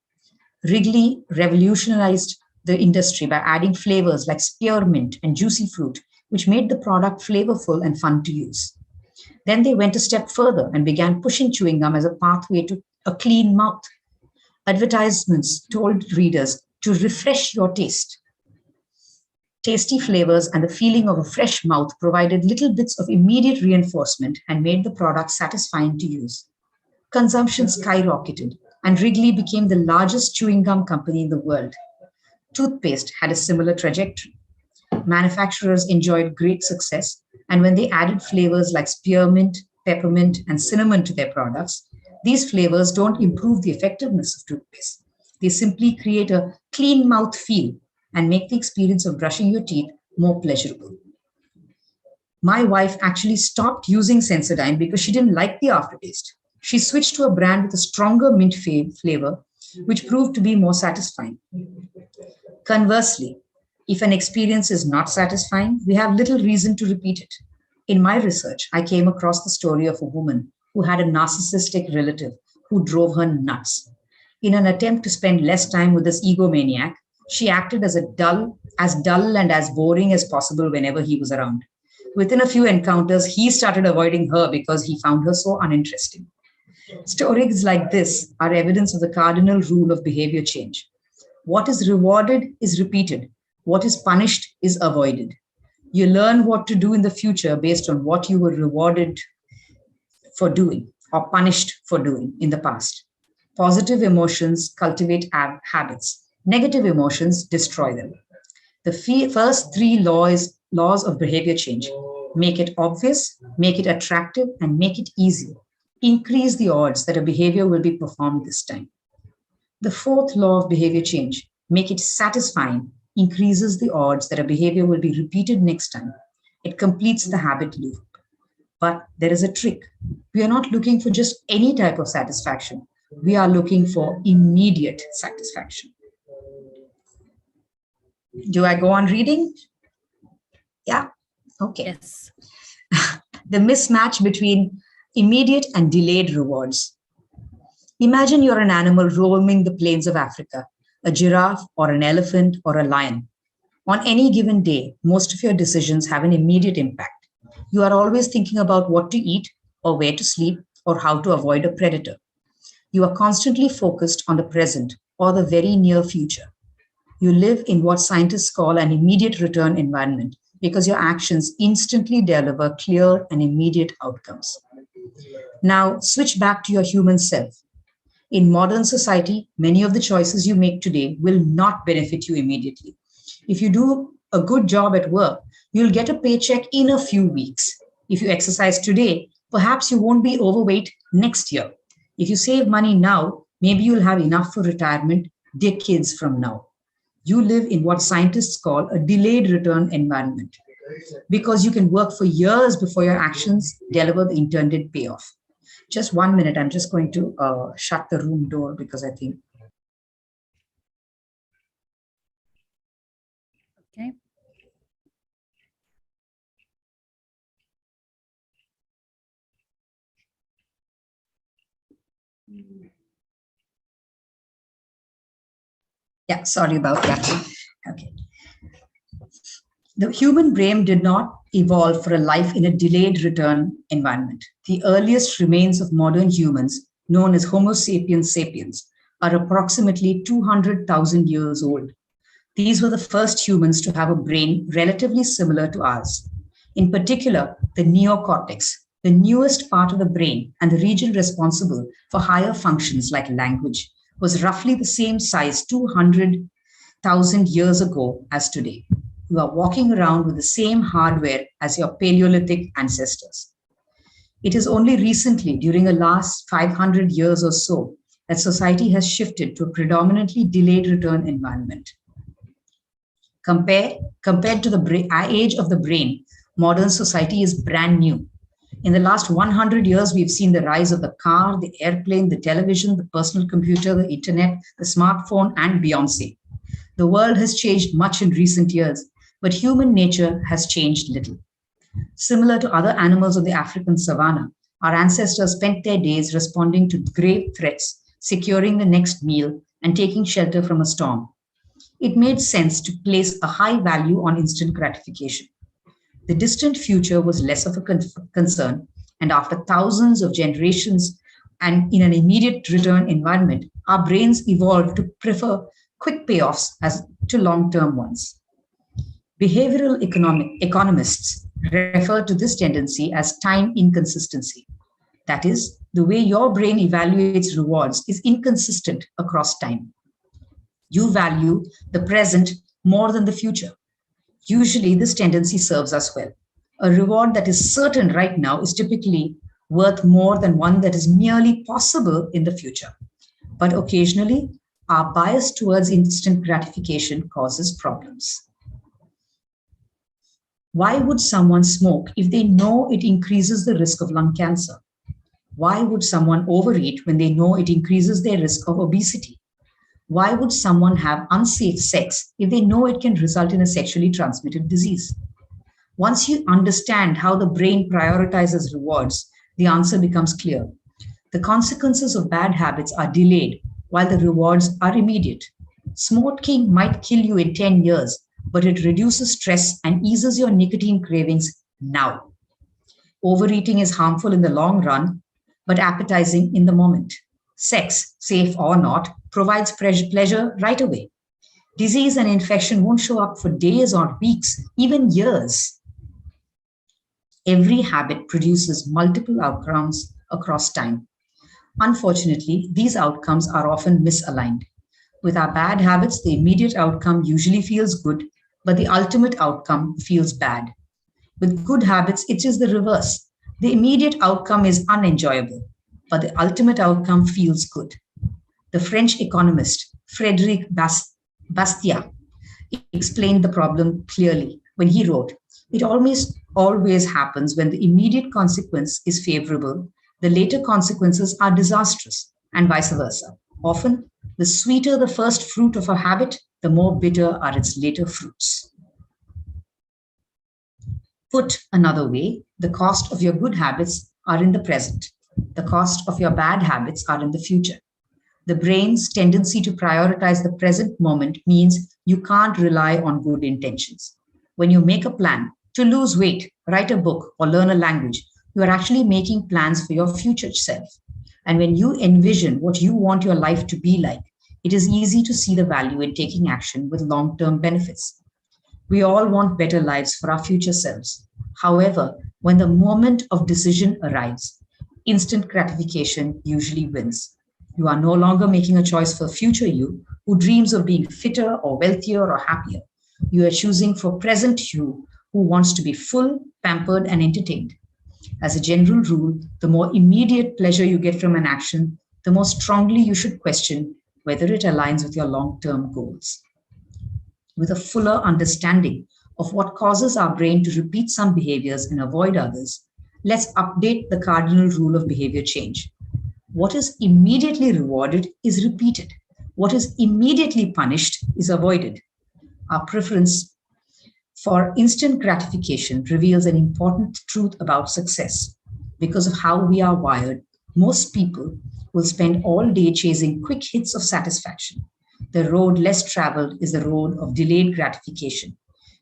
Wrigley revolutionized the industry by adding flavors like spearmint and juicy fruit, which made the product flavorful and fun to use. Then they went a step further and began pushing chewing gum as a pathway to a clean mouth. Advertisements told readers to refresh your taste. Tasty flavors and the feeling of a fresh mouth provided little bits of immediate reinforcement and made the product satisfying to use. Consumption skyrocketed, and Wrigley became the largest chewing gum company in the world. Toothpaste had a similar trajectory. Manufacturers enjoyed great success, and when they added flavors like spearmint, peppermint, and cinnamon to their products, these flavors don't improve the effectiveness of toothpaste. They simply create a clean mouth feel and make the experience of brushing your teeth more pleasurable. My wife actually stopped using Sensodyne because she didn't like the aftertaste. She switched to a brand with a stronger mint flavor, which proved to be more satisfying. Conversely, if an experience is not satisfying, we have little reason to repeat it. In my research, I came across the story of a woman who had a narcissistic relative who drove her nuts. In an attempt to spend less time with this egomaniac, she acted as dull and as boring as possible whenever he was around. Within a few encounters, he started avoiding her because he found her so uninteresting. Stories like this are evidence of the cardinal rule of behavior change. What is rewarded is repeated, what is punished is avoided. You learn what to do in the future based on what you were rewarded for doing or punished for doing in the past. Positive emotions cultivate habits, negative emotions destroy them. The first three laws of behavior change: make it obvious, make it attractive, and make it easy. Increase the odds that a behavior will be performed this time. The fourth law of behavior change: make it satisfying, increases the odds that a behavior will be repeated next time. It completes the habit loop. But there is a trick. We are not looking for just any type of satisfaction. We are looking for immediate satisfaction. Do I go on reading? Yeah. Okay. Yes. The mismatch between immediate and delayed rewards. Imagine you're an animal roaming the plains of Africa, a giraffe or an elephant or a lion. On any given day, most of your decisions have an immediate impact. You are always thinking about what to eat or where to sleep or how to avoid a predator. You are constantly focused on the present or the very near future. You live in what scientists call an immediate return environment because your actions instantly deliver clear and immediate outcomes. Now, switch back to your human self. In modern society, many of the choices you make today will not benefit you immediately. If you do a good job at work, you'll get a paycheck in a few weeks. If you exercise today, perhaps you won't be overweight next year. If you save money now, maybe you'll have enough for retirement decades from now. You live in what scientists call a delayed return environment because you can work for years before your actions deliver the intended payoff. Just 1 minute, I'm just going to shut the room door because I think. Okay. Yeah, sorry about that. Okay. The human brain did not evolve for a life in a delayed return environment. The earliest remains of modern humans, known as Homo sapiens sapiens, are approximately 200,000 years old. These were the first humans to have a brain relatively similar to ours. In particular, the neocortex, the newest part of the brain and the region responsible for higher functions like language, was roughly the same size 200,000 years ago as today. You are walking around with the same hardware as your Paleolithic ancestors. It is only recently, during the last 500 years or so, that society has shifted to a predominantly delayed return environment. Compared to the age of the brain, modern society is brand new. In the last 100 years, we've seen the rise of the car, the airplane, the television, the personal computer, the internet, the smartphone, and Beyonce. The world has changed much in recent years, but human nature has changed little. Similar to other animals of the African savanna, our ancestors spent their days responding to grave threats, securing the next meal, and taking shelter from a storm. It made sense to place a high value on instant gratification. The distant future was less of a concern, and after thousands of generations and in an immediate return environment, our brains evolved to prefer quick payoffs as to long-term ones. Behavioral economists refer to this tendency as time inconsistency. That is, the way your brain evaluates rewards is inconsistent across time. You value the present more than the future. Usually, this tendency serves us well. A reward that is certain right now is typically worth more than one that is merely possible in the future. But occasionally, our bias towards instant gratification causes problems. Why would someone smoke if they know it increases the risk of lung cancer? Why would someone overeat when they know it increases their risk of obesity? Why would someone have unsafe sex if they know it can result in a sexually transmitted disease? Once you understand how the brain prioritizes rewards, the answer becomes clear. The consequences of bad habits are delayed while the rewards are immediate. Smoking might kill you in 10 years, but it reduces stress and eases your nicotine cravings now. Overeating is harmful in the long run, but appetizing in the moment. Sex, safe or not, provides pleasure right away. Disease and infection won't show up for days or weeks, even years. Every habit produces multiple outcomes across time. Unfortunately, these outcomes are often misaligned. With our bad habits, the immediate outcome usually feels good, but the ultimate outcome feels bad. With good habits, it is the reverse. The immediate outcome is unenjoyable, but the ultimate outcome feels good. The French economist Frédéric Bastiat explained the problem clearly when he wrote, "It always happens when the immediate consequence is favorable, the later consequences are disastrous, and vice versa. Often, the sweeter the first fruit of a habit, the more bitter are its later fruits." Put another way, the cost of your good habits are in the present. The cost of your bad habits are in the future. The brain's tendency to prioritize the present moment means you can't rely on good intentions. When you make a plan to lose weight, write a book, or learn a language, you are actually making plans for your future self. And when you envision what you want your life to be like, it is easy to see the value in taking action with long term benefits. We all want better lives for our future selves. However, when the moment of decision arrives, instant gratification usually wins. You are no longer making a choice for future you who dreams of being fitter or wealthier or happier. You are choosing for present you who wants to be full, pampered, and entertained. As a general rule, the more immediate pleasure you get from an action, the more strongly you should question whether it aligns with your long term goals. With a fuller understanding of what causes our brain to repeat some behaviors and avoid others, let's update the cardinal rule of behavior change. What is immediately rewarded is repeated. What is immediately punished is avoided. Our preference for instant gratification reveals an important truth about success. Because of how we are wired, most people will spend all day chasing quick hits of satisfaction. The road less traveled is the road of delayed gratification.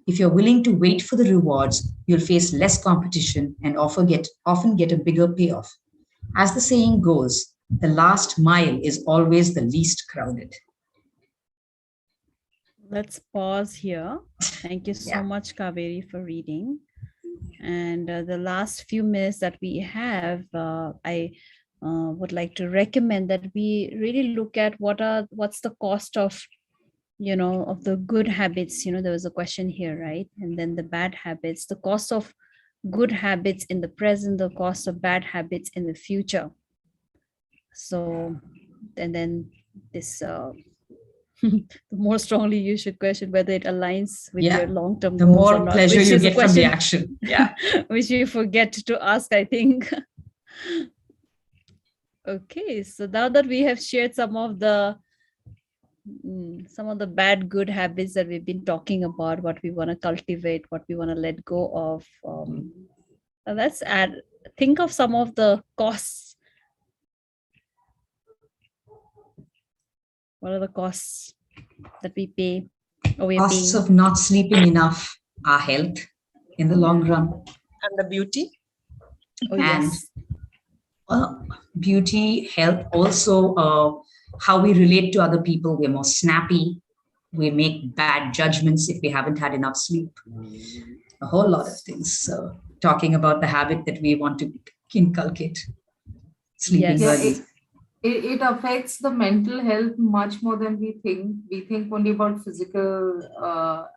If you're willing to wait for the rewards, you'll face less competition and often get a bigger payoff. As the saying goes, the last mile is always the least crowded. Let's pause here. Thank you so much, Kaveri, for reading. And the last few minutes that we have, I would like to recommend that we really look at what's the cost of, of the good habits. There was a question here, right? And then the bad habits, the cost of good habits in the present, the cost of bad habits in the future. So, and then this, the more strongly you should question whether it aligns with your long-term goals more or not, pleasure which you is get a question, from the action. which you forget to ask, I think. Okay, so now that we have shared some of the bad good habits that we've been talking about, what we want to cultivate, what we want to let go of, let's think of some of the costs. What are the costs that we pay? Costs of not sleeping enough, our health in the long run. And the beauty. Beauty, health, also how we relate to other people. We're more snappy. We make bad judgments if we haven't had enough sleep. A whole lot of things. So talking about the habit that we want to inculcate, sleeping early. It affects the mental health much more than we think. We think only about physical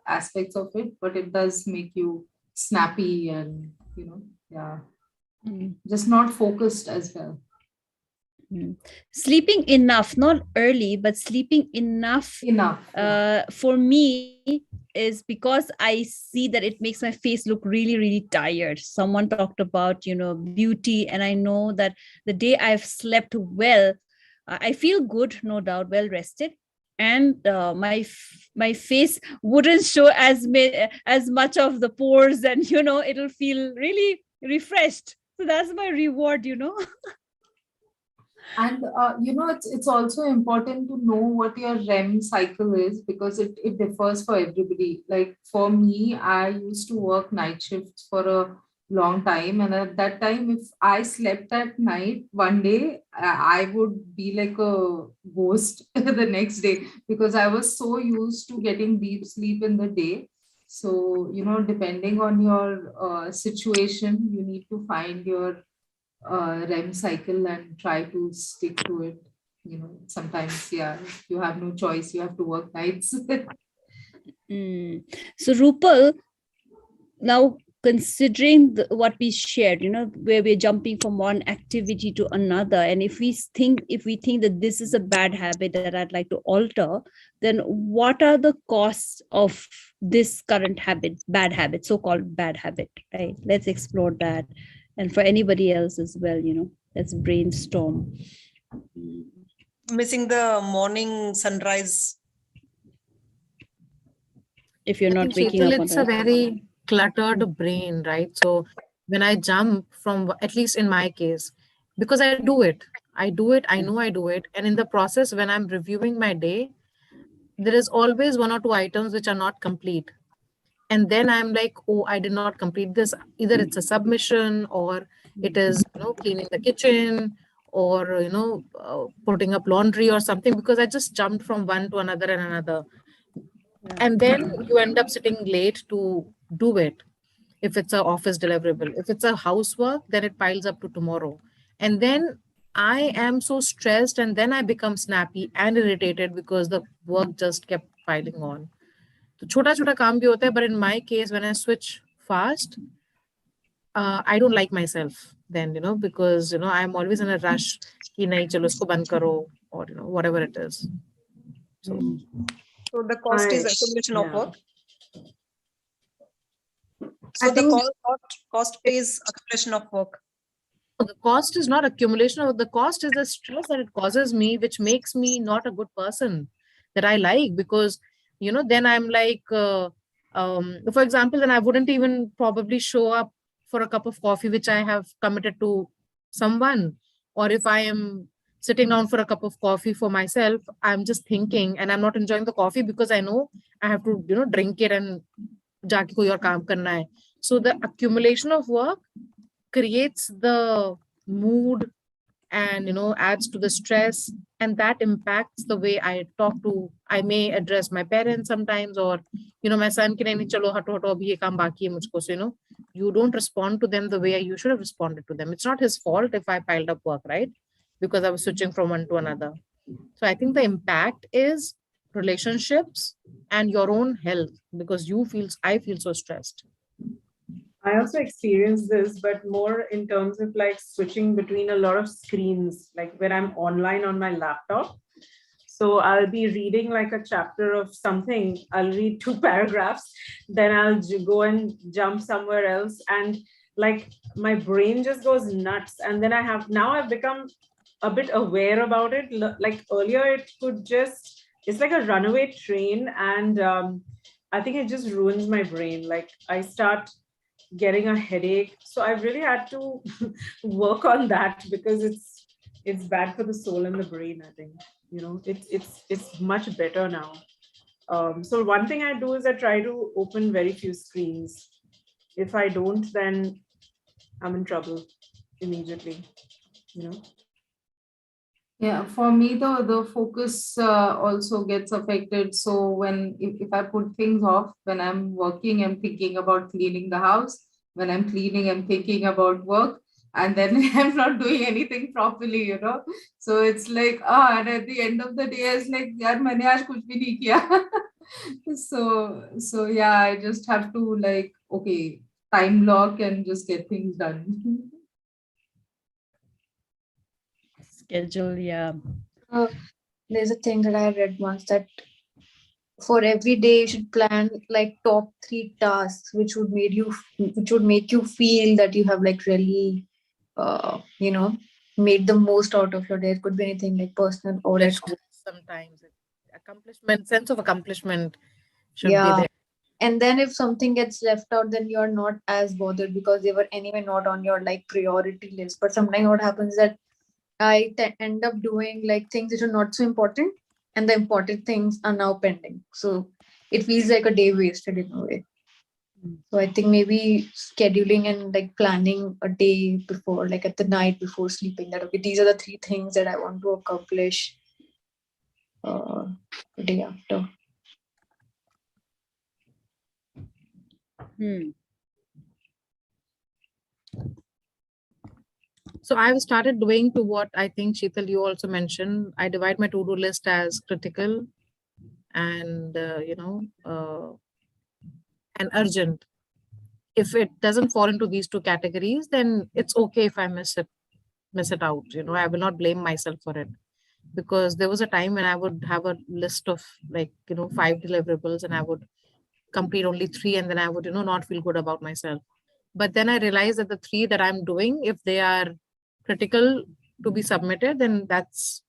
aspects of it, but it does make you snappy and, just not focused as well. Sleeping enough, not early, but sleeping enough for me is because I see that it makes my face look really, really tired. Someone talked about, beauty, and I know that the day I've slept well, I feel good, no doubt, well rested. and my face wouldn't show as much of the pores, and it'll feel really refreshed. So that's my reward. And it's also important to know what your REM cycle is, because it differs for everybody. Like for me, I used to work night shifts for a long time, and at that time, if I slept at night one day, I would be like a ghost the next day, because I was so used to getting deep sleep in the day. So depending on your situation, you need to find your REM cycle and try to stick to it. Sometimes, yeah, you have no choice. You have to work nights. So Rupal, now considering what we shared, where we're jumping from one activity to another, and if we think that this is a bad habit that I'd like to alter, then what are the costs of this current bad habit, so-called bad habit, right? Let's explore that. And for anybody else as well, let's brainstorm. Missing the morning sunrise. If you're not waking Sheetal, up on it's a that. very cluttered brain, right? So when I jump from, at least in my case, because I do it, I know I do it. And in the process, when I'm reviewing my day, there is always one or two items which are not complete. And then I'm like, oh, I did not complete this. Either it's a submission, or it is, cleaning the kitchen, or, putting up laundry or something, because I just jumped from one to another and another. And then you end up sitting late to do it. If it's an office deliverable, if it's a housework, then it piles up to tomorrow. And then I am so stressed, and then I become snappy and irritated because the work just kept piling on. So chota chota kaam bhi hota hai, but in my case, when I switch fast, I don't like myself then, because I'm always in a rush. Ki nahi, chalo isko band karo, or whatever it is. So the cost is accumulation of work. So I the think cost pays accumulation of work. the cost is not accumulation of the cost, is the stress that it causes me, which makes me not a good person that I like, because then I'm like, for example, then I wouldn't even probably show up for a cup of coffee which I have committed to someone. Or if I am sitting down for a cup of coffee for myself, I'm just thinking and I'm not enjoying the coffee because I know I have to drink it and jaake koi aur kaam karna hai. So the accumulation of work creates the mood and adds to the stress, and that impacts the way I may address my parents sometimes, or my son ki nahi chalo hato abhi ye kaam baki hai mujhko. So you don't respond to them the way you should have responded to them. It's not his fault if I piled up work, right? Because I was switching from one to another. So I think the impact is relationships and your own health, because I feel so stressed. I also experienced this, but more in terms of like switching between a lot of screens, like when I'm online on my laptop. So I'll be reading like a chapter of something, I'll read 2 paragraphs, then I'll go and jump somewhere else. And like my brain just goes nuts. And then I've become a bit aware about it. Like earlier it's like a runaway train. And I think it just ruins my brain. Like I start getting a headache. So I really had to work on that, because it's bad for the soul and the brain. I think it's much better now. So one thing I do is I try to open very few screens. If I don't, then I'm in trouble immediately. Yeah, for me, the focus also gets affected. So if I put things off, when I'm working, I'm thinking about cleaning the house. When I'm cleaning, I'm thinking about work, and then I'm not doing anything properly. So it's like, and at the end of the day, it's like, yaar, maine aaj kuch bhi nahi kiya. So yeah, I just have to like, okay, time block and just get things done. Schedule, yeah. There's a thing that I read once, that for every day you should plan like top 3 tasks which would make you feel that you have like really made the most out of your day. It could be anything like personal or at home. Sometimes it accomplishment, sense of accomplishment should be Yeah. there. And then if something gets left out, then you're not as bothered because they were anyway not on your like priority list. But sometimes what happens that I end up doing like things which are not so important, and the important things are now pending. So it feels like a day wasted in a way. So I think maybe scheduling and like planning a day before, like at the night before sleeping, that okay, these are the 3 things that I want to accomplish the day after. So I've started doing to what I think, Sheetal, you also mentioned. I divide my to-do list as critical and, and urgent. If it doesn't fall into these 2 categories, then it's okay if I miss it out. I will not blame myself for it. Because there was a time when I would have a list of 5 deliverables and I would complete only 3, and then I would, not feel good about myself. But then I realized that the 3 that I'm doing, if they are critical to be submitted, then that's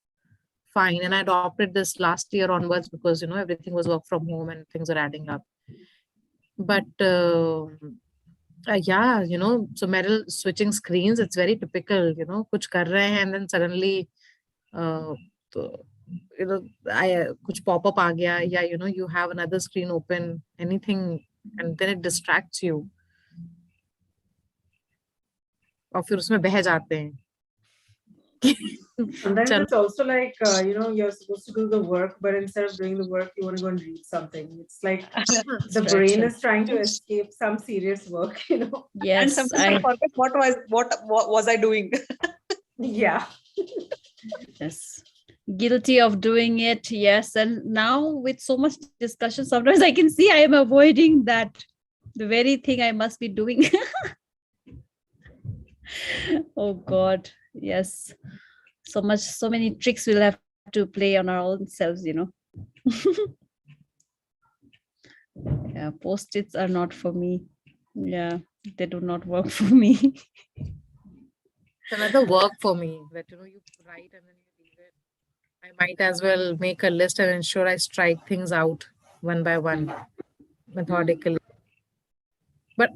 fine. And I adopted this last year onwards because, everything was work from home and things are adding up. But yeah, so Meryl, switching screens, it's very typical, kuch kar rahe hain, and then suddenly तो, कुछ pop-up आ गया, या you have another screen open, anything, and then it distracts you. और फिर उसमें बह जाते हैं. Sometimes it's also like, you're supposed to do the work, but instead of doing the work, you want to go and read something. It's like the brain is trying to escape some serious work, Yes. And sometimes I forget what was I doing. Yeah. Yes. Guilty of doing it. Yes. And now with so much discussion, sometimes I can see I am avoiding that, the very thing I must be doing. Oh God. Yes. So many tricks we'll have to play on our own selves, Yeah, post-its are not for me. Yeah, they do not work for me. It's another work for me that you write and then you leave it. I might as well make a list and ensure I strike things out one by one, methodically. But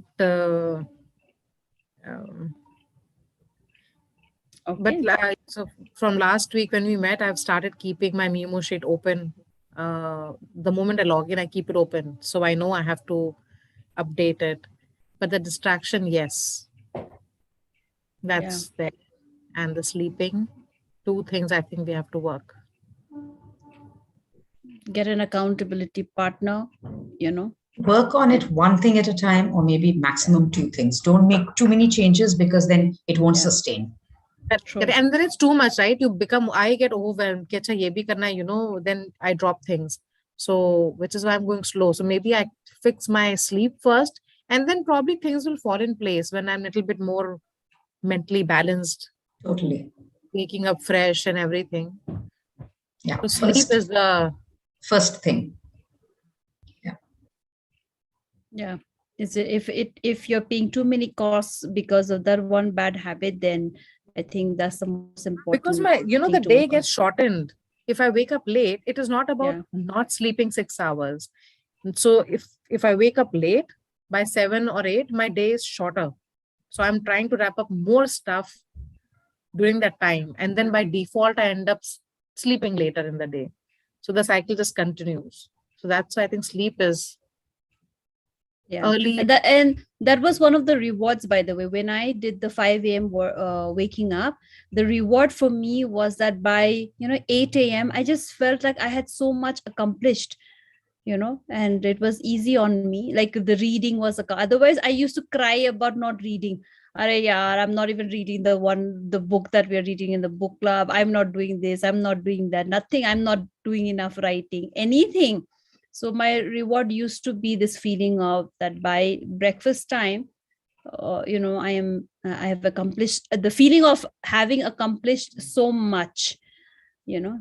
Okay. But so from last week when we met, I've started keeping my memo sheet open. The moment I log in, I keep it open, so I know I have to update it. But the distraction, yes, that's there. And the sleeping, 2 things I think we have to work. Get an accountability partner, Work on it 1 thing at a time, or maybe maximum 2 things. Don't make too many changes because then it won't sustain. And then it's too much, right? I get overwhelmed. Ye bhi karna, then I drop things. So, which is why I'm going slow. So maybe I fix my sleep first, and then probably things will fall in place when I'm a little bit more mentally balanced. Totally. Waking up fresh and everything. Yeah. So sleep is the first thing. Yeah. Yeah. If you're paying too many costs because of that one bad habit, then I think that's the most important. Because the day gets shortened. If I wake up late, it is not about not sleeping 6 hours. So if I wake up late by 7 or 8, my day is shorter. So I'm trying to wrap up more stuff during that time. And then by default, I end up sleeping later in the day. So the cycle just continues. So that's why I think sleep is early. And that was one of the rewards, by the way. When I did the 5 a.m. waking up, the reward for me was that by 8 a.m. I just felt like I had so much accomplished, and it was easy on me. Like the reading was otherwise I used to cry about not reading. I'm not even reading the book that we are reading in the book club. I'm not doing this, I'm not doing that, nothing. I'm not doing enough writing, anything. So my reward used to be this feeling of that by breakfast time, I have accomplished, the feeling of having accomplished so much,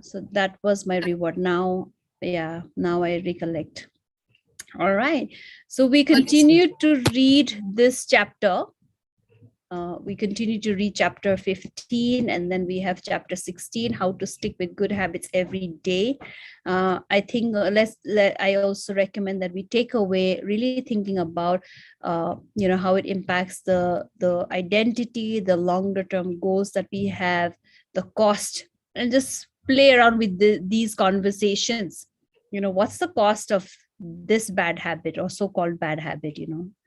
so that was my reward. Now I recollect. All right, so we continue to read this chapter. We continue to read chapter 15, and then we have chapter 16, how to stick with good habits every day. I think I also recommend that we take away really thinking about how it impacts the identity, the longer term goals that we have, the cost, and just play around with these conversations. What's the cost of this bad habit or so-called bad habit,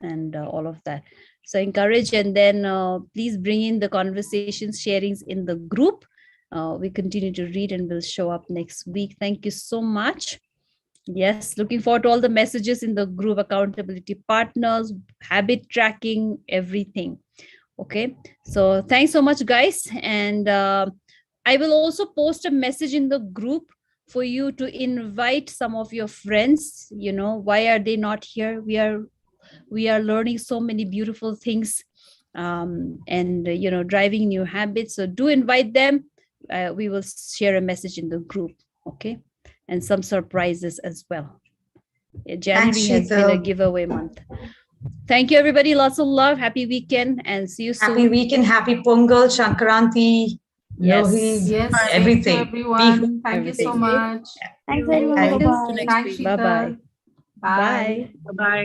and all of that. So encourage, and then please bring in the conversations, sharings in the group. We continue to read, and we'll show up next week. Thank you so much. Yes, looking forward to all the messages in the group, accountability partners, habit tracking, everything. Okay, so thanks so much, guys. And I will also post a message in the group for you to invite some of your friends. Why are they not here? We are learning so many beautiful things, and driving new habits. So do invite them. We will share a message in the group. Okay, and some surprises as well. January has been a giveaway month. Thank you, everybody. Lots of love. Happy weekend, and see you soon. Happy weekend. Happy Pongal, Shankranti, Lohi, Yes, everything. everyone. Thank you so much. Thanks everyone. Thanks, Bye. Sheetal. Bye-bye. Bye. Bye.